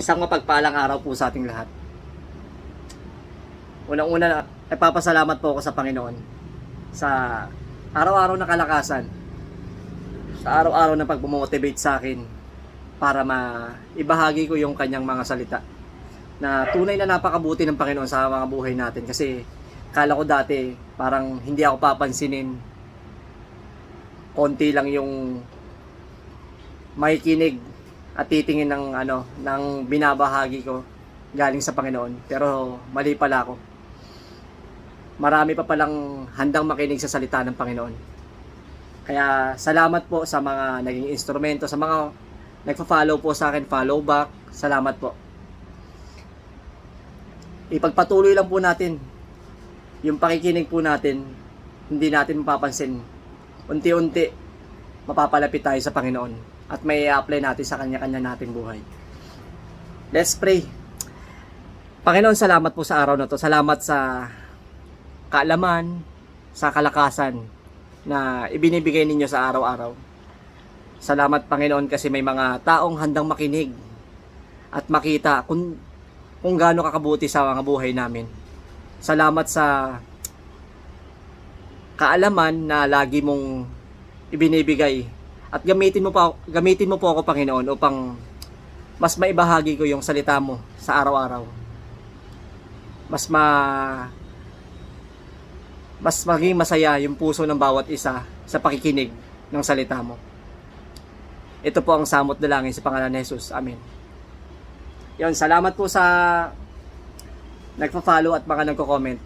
Isang mapagpalang araw po sa ating lahat. Unang-una, nagpapasalamat po ako sa Panginoon sa araw-araw na kalakasan, sa araw-araw na pagmomotivate sa akin para maibahagi ko yung kanyang mga salita na tunay na napakabuti ng Panginoon sa mga buhay natin. Kasi kala ko dati parang hindi ako papansinin, konti lang yung makikinig at titingin ng binabahagi ko galing sa Panginoon. Pero mali pala ako. Marami pa palang handang makinig sa salita ng Panginoon. Kaya salamat po sa mga naging instrumento, sa mga nagfa-follow po sa akin, follow back. Salamat po. Ipagpatuloy lang po natin yung pakikinig po natin. Hindi natin mapapansin. Unti-unti mapapalapit tayo sa Panginoon at may i-apply natin sa kanya-kanya nating buhay. Let's pray. Panginoon, salamat po sa araw na to. Salamat sa kaalaman, sa kalakasan na ibinibigay ninyo sa araw-araw. Salamat, Panginoon, kasi may mga taong handang makinig at makita kung gaano kakabuti sa mga buhay namin. Salamat sa kaalaman na lagi mong ibinibigay at gamitin mo po ako, Panginoon, upang mas maibahagi ko yung salita mo sa araw-araw. Mas maging masaya yung puso ng bawat isa sa pakikinig ng salita mo. Ito po ang samot dalangin sa pangalan ni Jesus. Amen. Yon, salamat po sa nagpa-follow at mga nagko-comment.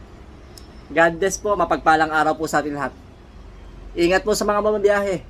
God bless po, mapagpalang araw po sa atin lahat. Ingat po sa mga mamabiyahe.